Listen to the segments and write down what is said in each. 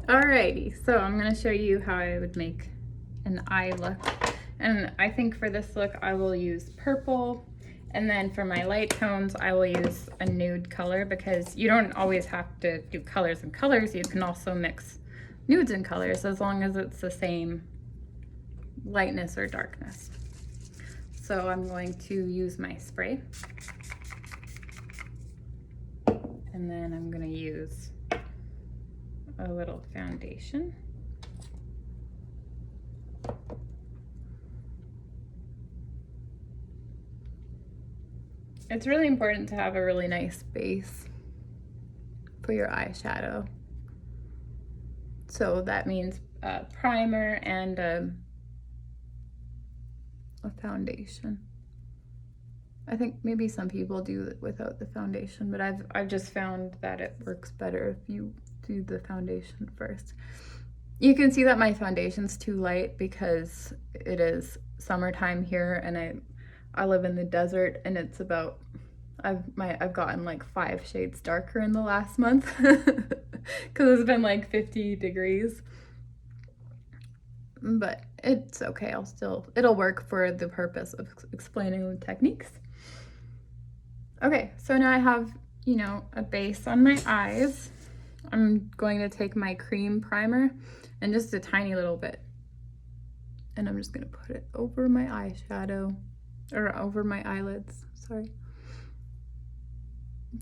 Alrighty, so I'm gonna show you how I would make an eye look. And I think for this look, I will use purple. And then for my light tones, I will use a nude color because you don't always have to do colors and colors. You can also mix nudes and colors as long as it's the same lightness or darkness. So I'm going to use my spray. And then I'm gonna use a little foundation. It's really important to have a really nice base for your eyeshadow. So that means a primer and a foundation. I think maybe some people do it without the foundation, but I've just found that it works better if you do the foundation first. You can see that my foundation's too light because it is summertime here and I live in the desert, and it's about I've gotten like 5 shades darker in the last month because it's been like 50 degrees. But it's okay. It'll work for the purpose of explaining the techniques. Okay, so now I have, you know, a base on my eyes. I'm going to take my cream primer and just a tiny little bit. And I'm just gonna put it over my eyeshadow, or over my eyelids, sorry.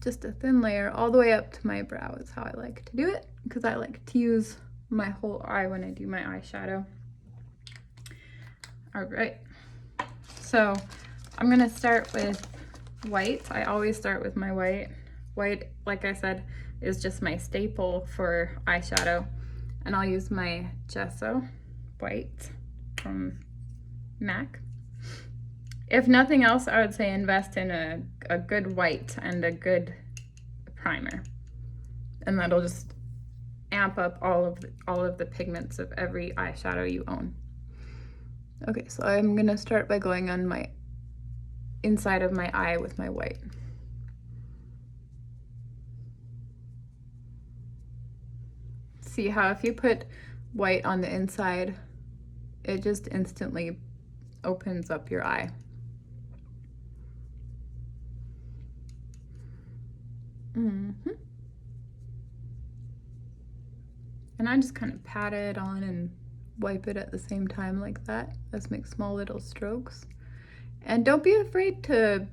Just a thin layer all the way up to my brow is how I like to do it, because I like to use my whole eye when I do my eyeshadow. All right, so I'm gonna start with white. I always start with my white. White, like I said, is just my staple for eyeshadow. And I'll use my Gesso white from MAC. If nothing else, I would say invest in a good white and a good primer. And that'll just amp up all of the pigments of every eyeshadow you own. Okay, so I'm gonna start by going on my inside of my eye with my white. See how if you put white on the inside, it just instantly opens up your eye. Mm-hmm. And I just kind of pat it on and wipe it at the same time like that. Let's make small little strokes. And don't be afraid to,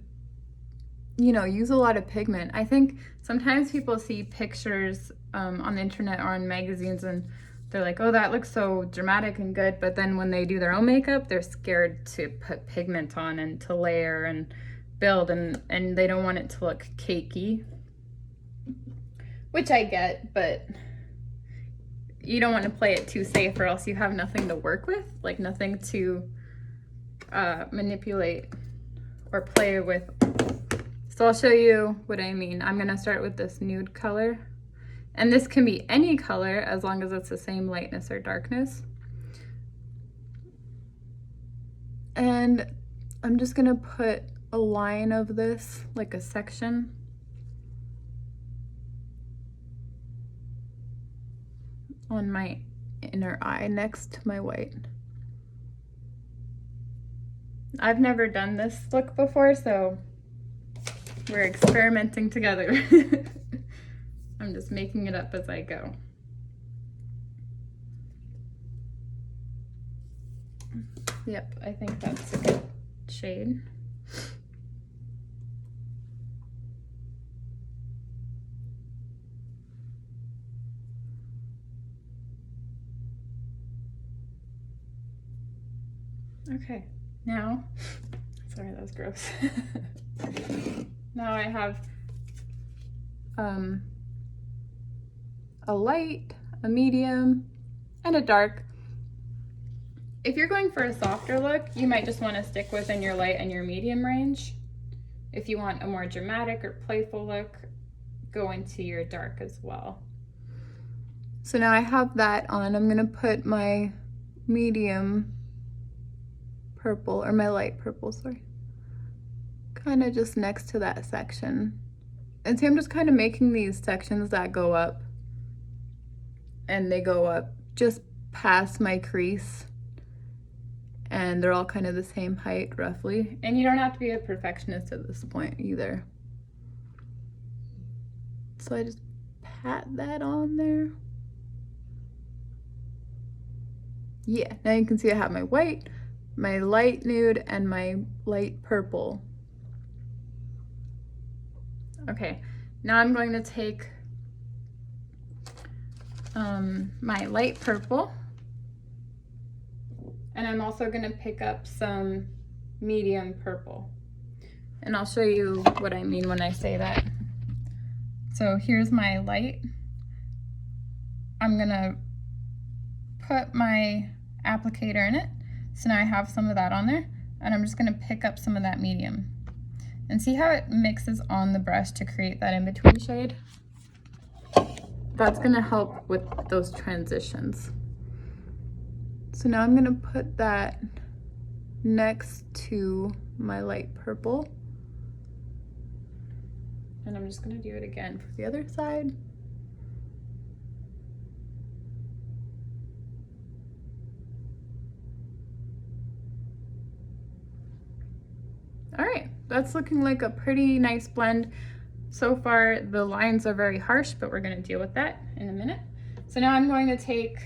you know, use a lot of pigment. I think sometimes people see pictures on the internet or in magazines and they're like, oh, that looks so dramatic and good. But then when they do their own makeup, they're scared to put pigment on and to layer and build, and they don't want it to look cakey, which I get, but you don't want to play it too safe or else you have nothing to work with, like nothing to manipulate or play with. So I'll show you what I mean. I'm gonna start with this nude color, and this can be any color as long as it's the same lightness or darkness. And I'm just gonna put a line of this, like a section, on my inner eye next to my white. I've never done this look before, so we're experimenting together. I'm just making it up as I go. Yep, I think that's a good shade. Okay, now, sorry, that was gross. Now I have a light, a medium, and a dark. If you're going for a softer look, you might just want to stick within your light and your medium range. If you want a more dramatic or playful look, go into your dark as well. So now I have that on. I'm gonna put my medium purple, or my light purple, sorry, kind of just next to that section. And see, I'm just kind of making these sections that go up and they go up just past my crease, and they're all kind of the same height roughly. And you don't have to be a perfectionist at this point either. So I just pat that on there. Yeah, now you can see I have my white, my light nude, and my light purple. Okay, now I'm going to take my light purple, and I'm also going to pick up some medium purple. And I'll show you what I mean when I say that. So here's my light. I'm going to put my applicator in it. So now I have some of that on there, and I'm just going to pick up some of that medium. And see how it mixes on the brush to create that in-between shade? That's gonna help with those transitions. So now I'm gonna put that next to my light purple. And I'm just gonna do it again for the other side. All right, that's looking like a pretty nice blend. So far, the lines are very harsh, but we're gonna deal with that in a minute. So now I'm going to take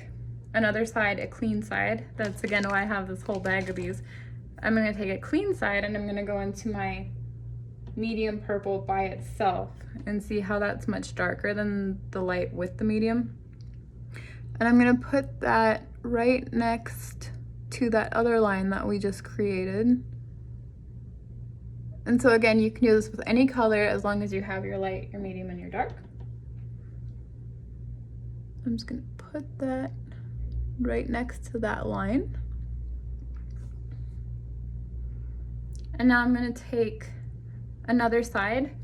another side, a clean side. That's again why I have this whole bag of these. I'm gonna take a clean side and I'm gonna go into my medium purple by itself and see how that's much darker than the light with the medium. And I'm gonna put that right next to that other line that we just created. And so again, you can do this with any color as long as you have your light, your medium, and your dark. I'm just gonna put that right next to that line. And now I'm gonna take another side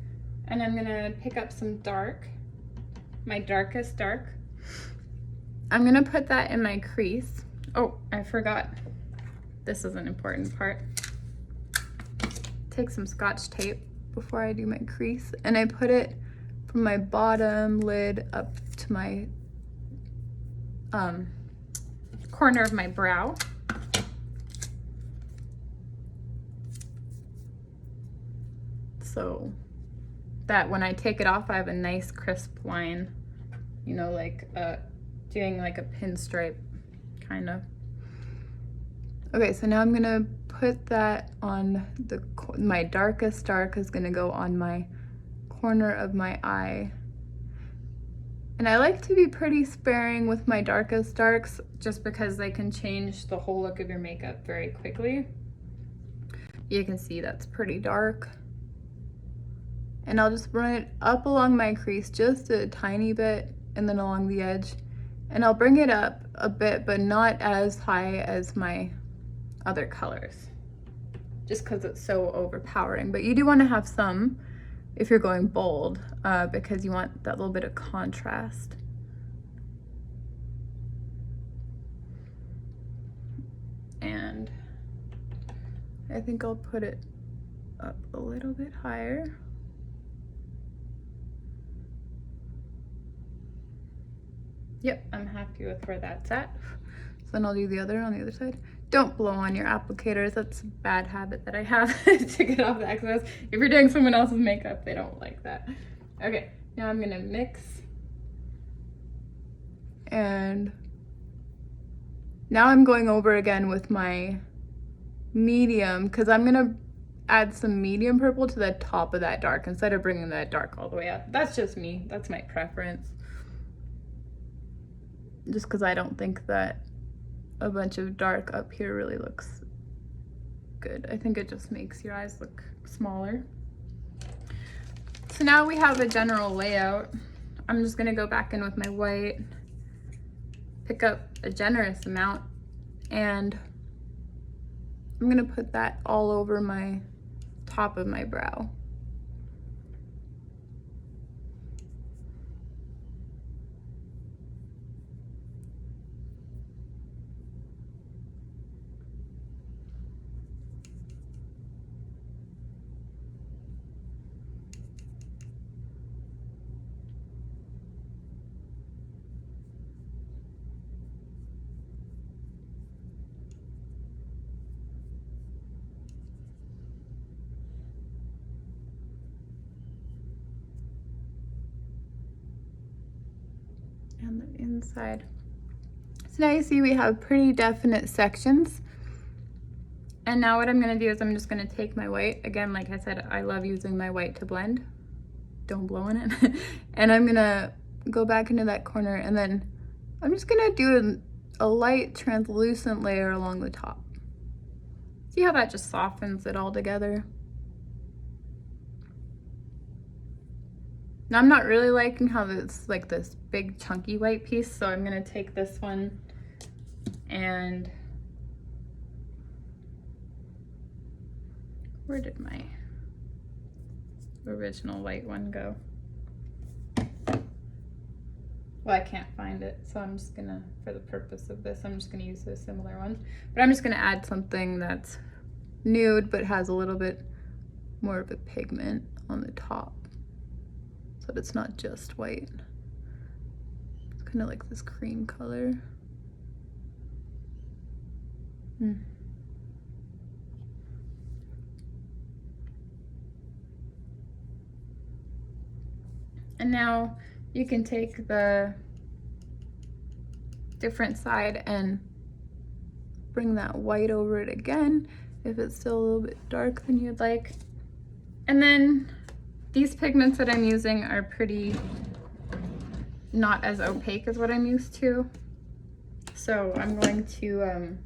and I'm gonna pick up some dark, my darkest dark. I'm gonna put that in my crease. Oh, I forgot. This is an important part. Take some Scotch tape before I do my crease, and I put it from my bottom lid up to my corner of my brow. So that when I take it off, I have a nice crisp line, you know, like doing like a pinstripe kind of. Okay, so now I'm gonna put that on my darkest dark is gonna go on my corner of my eye. And I like to be pretty sparing with my darkest darks just because they can change the whole look of your makeup very quickly. You can see that's pretty dark. And I'll just run it up along my crease just a tiny bit and then along the edge. And I'll bring it up a bit, but not as high as my other colors, just because it's so overpowering. But you do want to have some if you're going bold, because you want that little bit of contrast. And I think I'll put it up a little bit higher. Yep, I'm happy with where that's at. So then I'll do the other on the other side. Don't blow on your applicators. That's a bad habit that I have to get off the excess. If you're doing someone else's makeup, they don't like that. Okay, now I'm gonna mix. And now I'm going over again with my medium because I'm gonna add some medium purple to the top of that dark instead of bringing that dark all the way up. That's just me, that's my preference. Just because I don't think that a bunch of dark up here really looks good. I think it just makes your eyes look smaller. So now we have a general layout. I'm just gonna go back in with my white, pick up a generous amount, and I'm gonna put that all over my top of my brow. and the inside. So now you see we have pretty definite sections. And now what I'm gonna do is I'm just gonna take my white. Again, like I said, I love using my white to blend. Don't blow in it. And I'm gonna go back into that corner, and then I'm just gonna do a light translucent layer along the top. See how that just softens it all together? Now I'm not really liking how it's like this big chunky white piece, so I'm gonna take this one and where did my original white one go? Well, I can't find it, so I'm just gonna, for the purpose of this, I'm just gonna use a similar one. But I'm just gonna add something that's nude but has a little bit more of a pigment on the top, so that it's not just white. It's kind of like this cream color. And now you can take the different side and bring that white over it again if it's still a little bit dark than you'd like. And then these pigments that I'm using are pretty not as opaque as what I'm used to. So I'm going to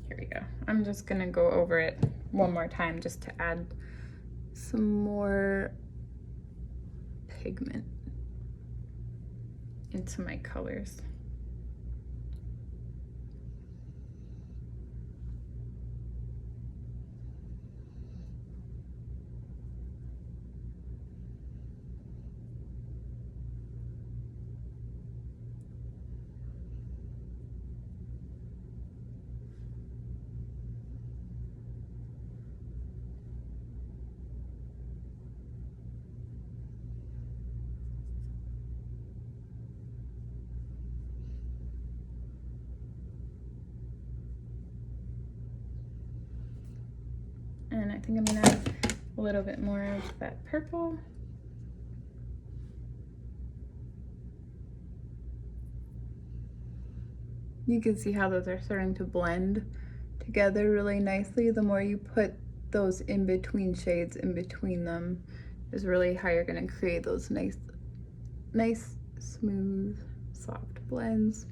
here we go. I'm just gonna go over it one more time just to add some more pigment into my colors. And I think I'm gonna add a little bit more of that purple. You can see how those are starting to blend together really nicely. The more you put those in between shades in between them is really how you're gonna create those nice, smooth, soft blends.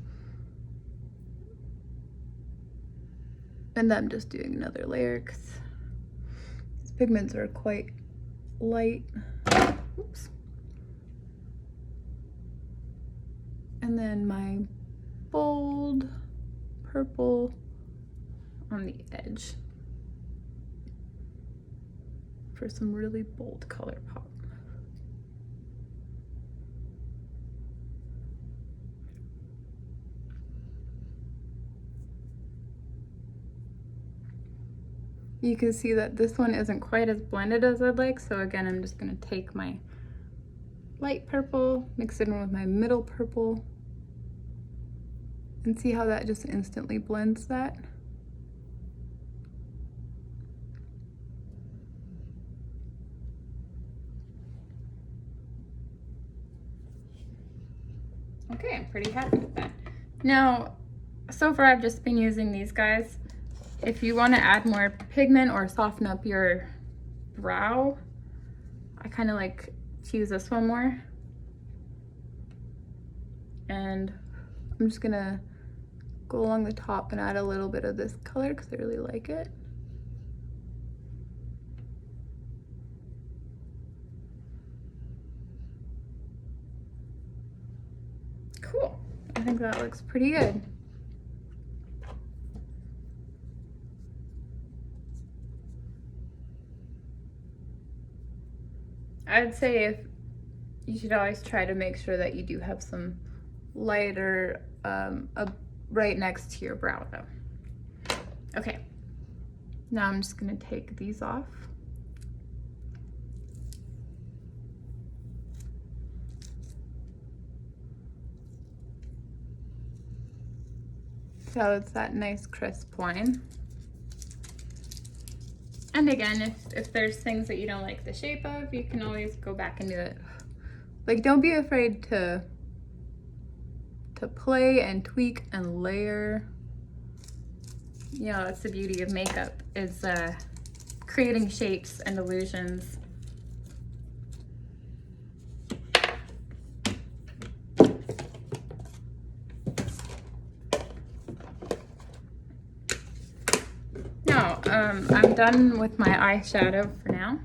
And I'm just doing another layer because these pigments are quite light. Oops. And then my bold purple on the edge for some really bold color pop. You can see that this one isn't quite as blended as I'd like, so again, I'm just gonna take my light purple, mix it in with my middle purple, and see how that just instantly blends that. Okay, I'm pretty happy with that. Now, so far I've just been using these guys. If you want to add more pigment or soften up your brow, I kind of like to use this one more. And I'm just gonna go along the top and add a little bit of this color because I really like it. Cool, I think that looks pretty good. I'd say if you should always try to make sure that you do have some lighter right next to your brow though. Okay, now I'm just gonna take these off. So it's that nice crisp line. And again, if there's things that you don't like the shape of, you can always go back and do it. Like, don't be afraid to play and tweak and layer. You know, that's the beauty of makeup, is creating shapes and illusions. Now, I'm done with my eyeshadow for now.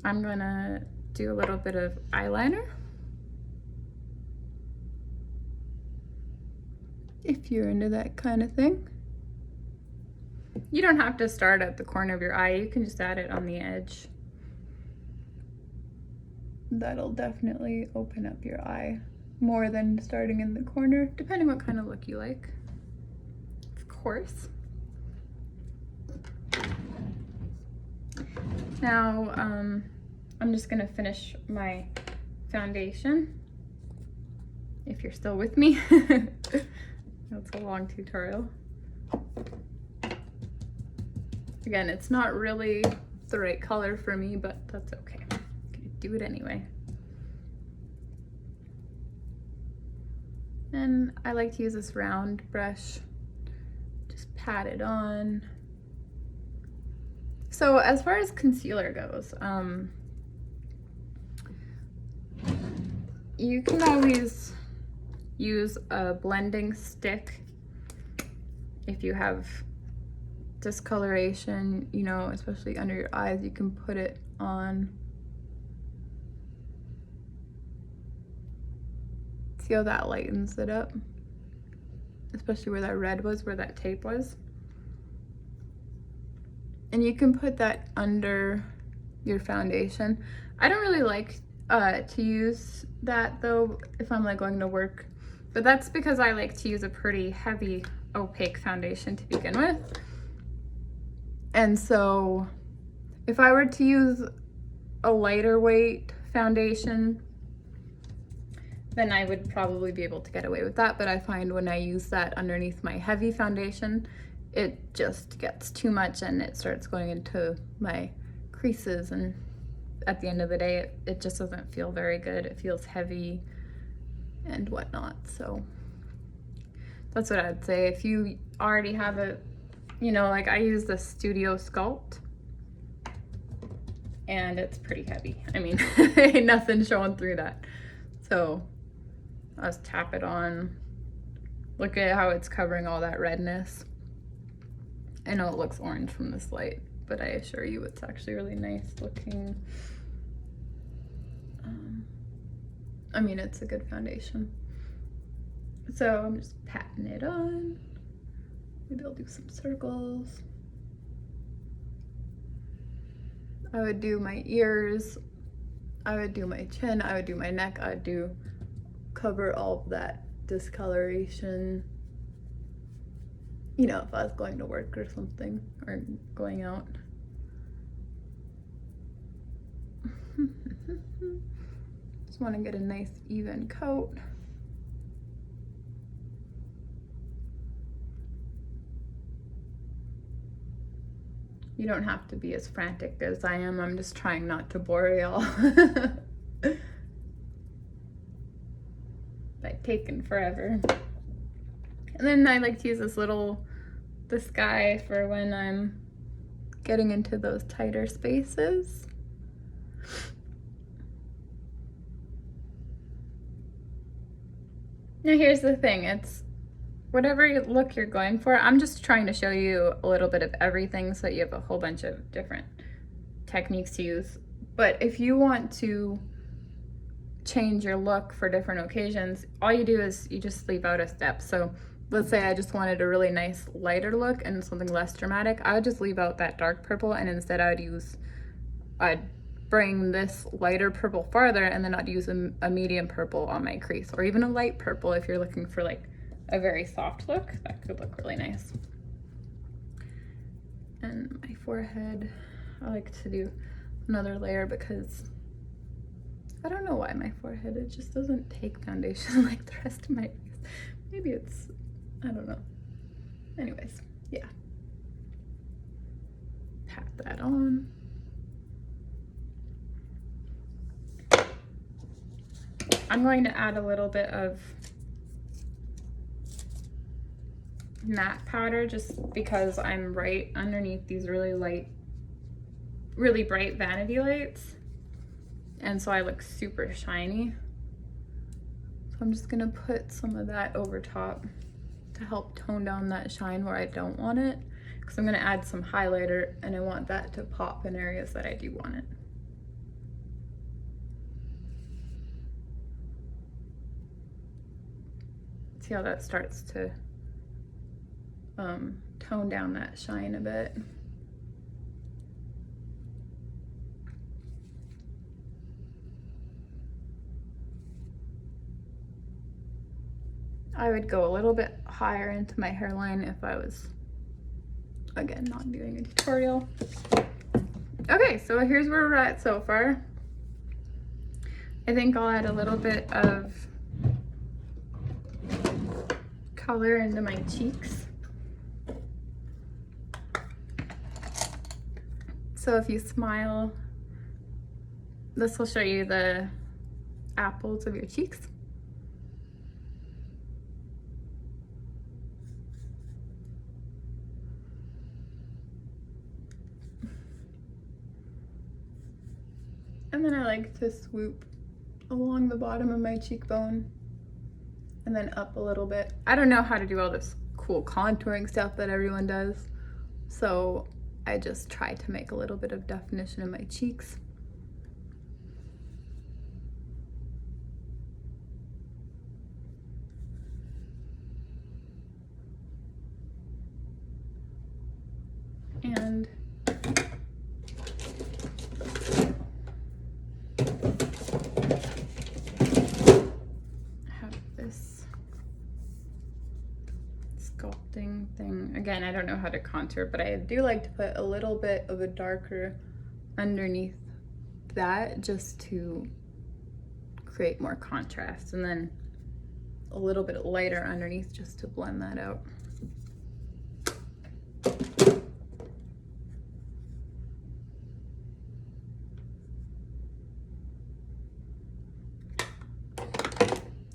I'm gonna do a little bit of eyeliner. If you're into that kind of thing. You don't have to start at the corner of your eye, you can just add it on the edge. That'll definitely open up your eye more than starting in the corner, depending what kind of look you like, of course. Now, I'm just gonna finish my foundation, if you're still with me. That's a long tutorial. Again, it's not really the right color for me, but that's okay. I'm gonna do it anyway. And I like to use this round brush, just pat it on. So as far as concealer goes, you can always use a blending stick if you have discoloration, you know, especially under your eyes. You can put it on. See how that lightens it up? Especially where that red was, where that tape was. And you can put that under your foundation. I don't really like to use that though if I'm like going to work, but that's because I like to use a pretty heavy opaque foundation to begin with. And so if I were to use a lighter weight foundation, then I would probably be able to get away with that. But I find when I use that underneath my heavy foundation, it just gets too much and it starts going into my creases, and at the end of the day it just doesn't feel very good. It feels heavy and whatnot. So that's what I'd say. If you already have a, you know, like I use the Studio Sculpt and it's pretty heavy. I mean, ain't nothing showing through that. So I'll just tap it on. Look at how it's covering all that redness. I know it looks orange from this light, but I assure you it's actually really nice looking. I mean, it's a good foundation. So I'm just patting it on. Maybe I'll do some circles. I would do my ears, I would do my chin, I would do my neck, I would do cover all of that discoloration. You know, if I was going to work or something, or going out. Just want to get a nice even coat. You don't have to be as frantic as I am. I'm just trying not to bore y'all by taking forever. And then I like to use this guy for when I'm getting into those tighter spaces. Now here's the thing, it's whatever look you're going for. I'm just trying to show you a little bit of everything so that you have a whole bunch of different techniques to use. But if you want to change your look for different occasions, all you do is you just leave out a step. So let's say I just wanted a really nice lighter look and something less dramatic. I would just leave out that dark purple, and instead I'd bring this lighter purple farther, and then I'd use a medium purple on my crease, or even a light purple if you're looking for like a very soft look. That could look really nice. And my forehead, I like to do another layer because I don't know why my forehead, it just doesn't take foundation like the rest of my face. Maybe it's, I don't know. Anyways, yeah. Pat that on. I'm going to add a little bit of matte powder just because I'm right underneath these really bright vanity lights, and so I look super shiny. So I'm just gonna put some of that over top to help tone down that shine where I don't want it, because I'm gonna add some highlighter and I want that to pop in areas that I do want it. See how that starts to tone down that shine a bit. I would go a little bit higher into my hairline if I was, again, not doing a tutorial. Okay, so here's where we're at so far. I think I'll add a little bit of color into my cheeks. So if you smile, this will show you the apples of your cheeks. And then I like to swoop along the bottom of my cheekbone and then up a little bit. I don't know how to do all this cool contouring stuff that everyone does, so I just try to make a little bit of definition in my cheeks. And have this sculpting thing. Again, I don't know how to contour, but I do like to put a little bit of a darker underneath that just to create more contrast, and then a little bit lighter underneath just to blend that out.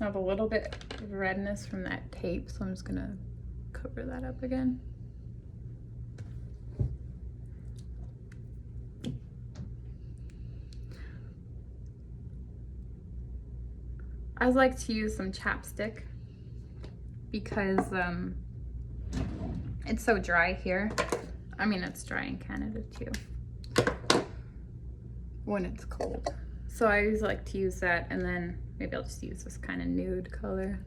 I have a little bit of redness from that tape, so I'm just gonna cover that up again. I like to use some chapstick because it's so dry here. I mean, it's dry in Canada too when it's cold. So I always like to use that, and then maybe I'll just use this kind of nude color.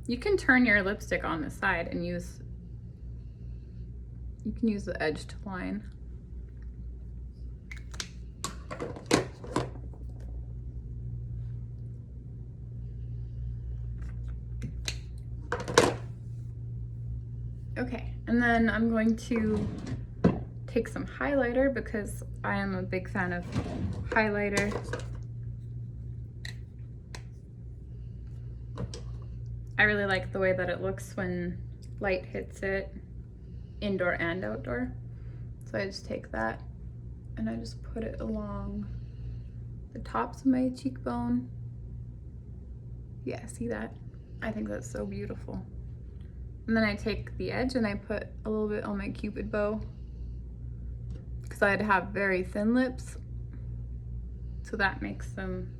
You can turn your lipstick on the side and you can use the edge to line. Okay, and then I'm going to take some highlighter because I am a big fan of highlighter. I really like the way that it looks when light hits it, indoor and outdoor. So I just take that and I just put it along the tops of my cheekbone. Yeah, see that? I think that's so beautiful. And then I take the edge and I put a little bit on my Cupid bow because I'd have very thin lips. So that makes them,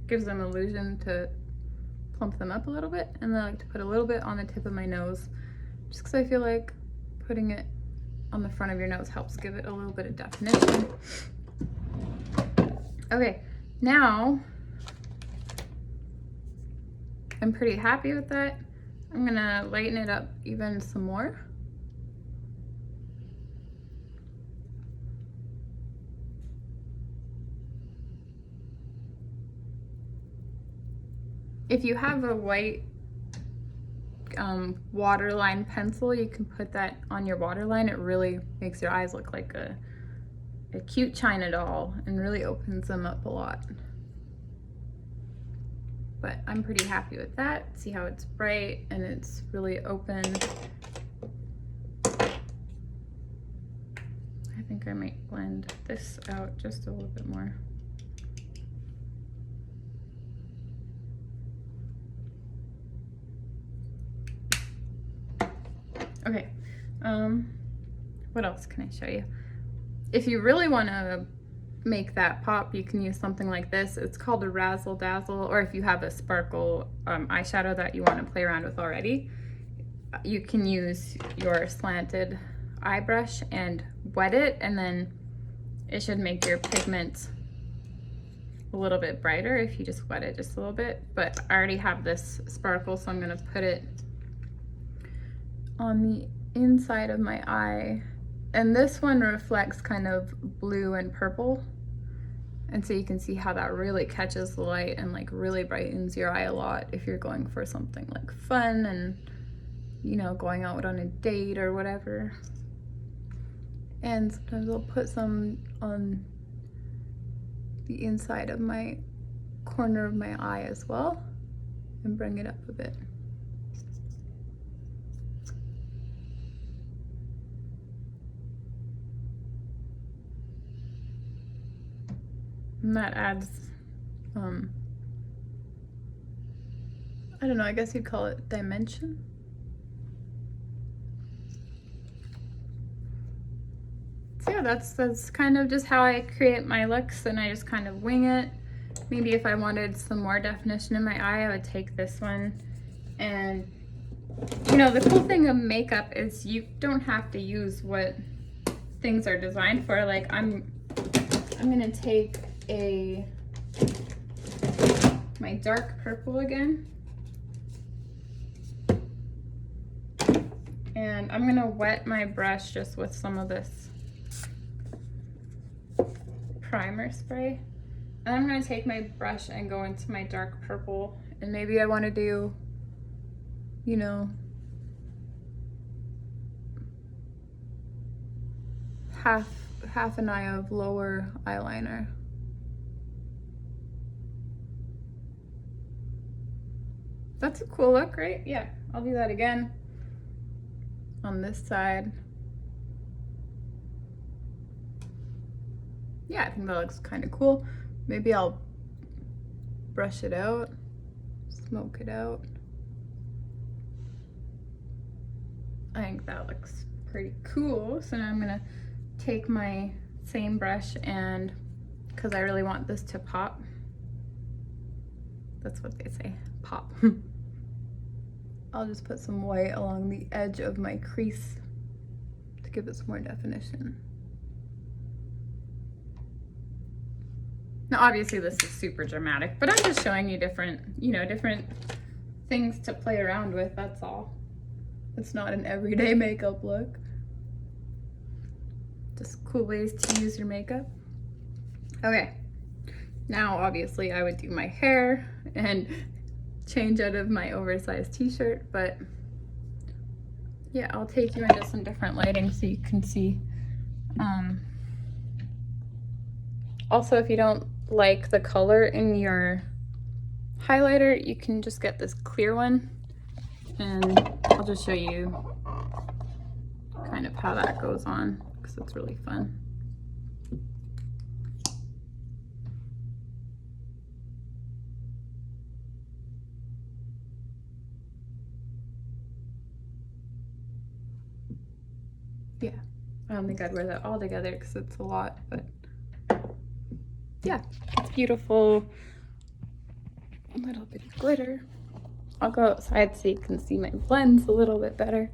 gives them illusion to plump them up a little bit. And then I like to put a little bit on the tip of my nose just because I feel like putting it on the front of your nose helps give it a little bit of definition. Okay, now I'm pretty happy with that. I'm gonna lighten it up even some more. If you have a white waterline pencil, you can put that on your waterline. It really makes your eyes look like a cute China doll and really opens them up a lot. but I'm pretty happy with that. See how it's bright and it's really open. I think I might blend this out just a little bit more. Okay, what else can I show you? If you really want to make that pop, you can use something like this. It's called a Razzle Dazzle, or if you have a sparkle eyeshadow that you want to play around with already, you can use your slanted eye brush and wet it, and then it should make your pigment a little bit brighter if you just wet it just a little bit. But I already have this sparkle, so I'm going to put it on the inside of my eye, and this one reflects kind of blue and purple, and so you can see how that really catches the light and like really brightens your eye a lot if you're going for something like fun and, you know, going out on a date or whatever. And sometimes I'll put some on the inside of my corner of my eye as well and bring it up a bit. And that adds, I don't know, I guess you'd call it dimension. So yeah, that's kind of just how I create my looks, and I just kind of wing it. Maybe if I wanted some more definition in my eye, I would take this one. And you know, the cool thing of makeup is you don't have to use what things are designed for. Like I'm gonna take my dark purple again, and I'm gonna wet my brush just with some of this primer spray, and I'm gonna take my brush and go into my dark purple, and maybe I want to do, you know, half an eye of lower eyeliner. That's a cool look, right? Yeah, I'll do that again on this side. Yeah, I think that looks kind of cool. Maybe I'll brush it out, smoke it out. I think that looks pretty cool. So now I'm gonna take my same brush, and because I really want this to pop, that's what they say, pop. I'll just put some white along the edge of my crease to give it some more definition. Now obviously this is super dramatic, but I'm just showing you different, you know, different things to play around with, that's all. It's not an everyday makeup look. Just cool ways to use your makeup. Okay, now obviously I would do my hair and change out of my oversized t-shirt, but yeah, I'll take you into some different lighting so you can see. Also, if you don't like the color in your highlighter, you can just get this clear one, and I'll just show you kind of how that goes on because it's really fun. Yeah, I don't think I'd wear that all together because it's a lot, but yeah, it's beautiful. A little bit of glitter. I'll go outside so you can see my blends a little bit better.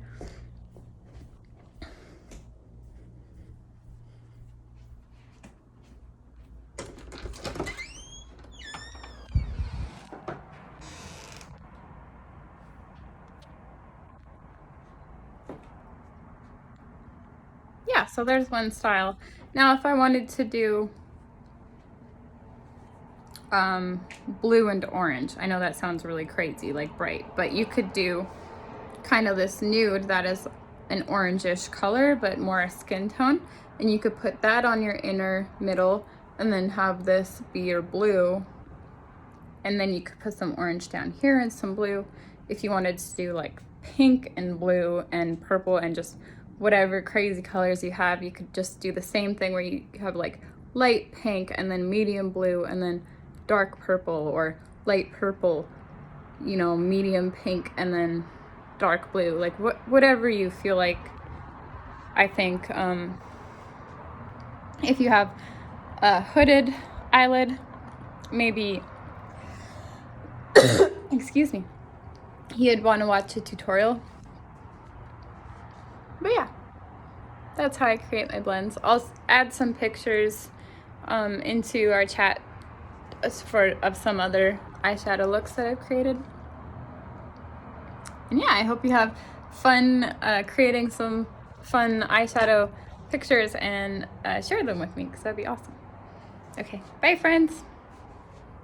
Yeah, so there's one style. Now if I wanted to do blue and orange, I know that sounds really crazy, like bright, but you could do kind of this nude that is an orangish color but more skin tone, and you could put that on your inner middle and then have this be your blue And then you could put some orange down here and some blue. If you wanted to do like pink and blue and purple and just whatever crazy colors you have, you could just do the same thing where you have like light pink and then medium blue and then dark purple, or light purple, you know, medium pink and then dark blue, like whatever you feel like. I think if you have a hooded eyelid, maybe excuse me, you'd want to watch a tutorial. But yeah, that's how I create my blends. I'll add some pictures into our chat of some other eyeshadow looks that I've created. And yeah, I hope you have fun creating some fun eyeshadow pictures and share them with me, because that'd be awesome. Okay, bye friends.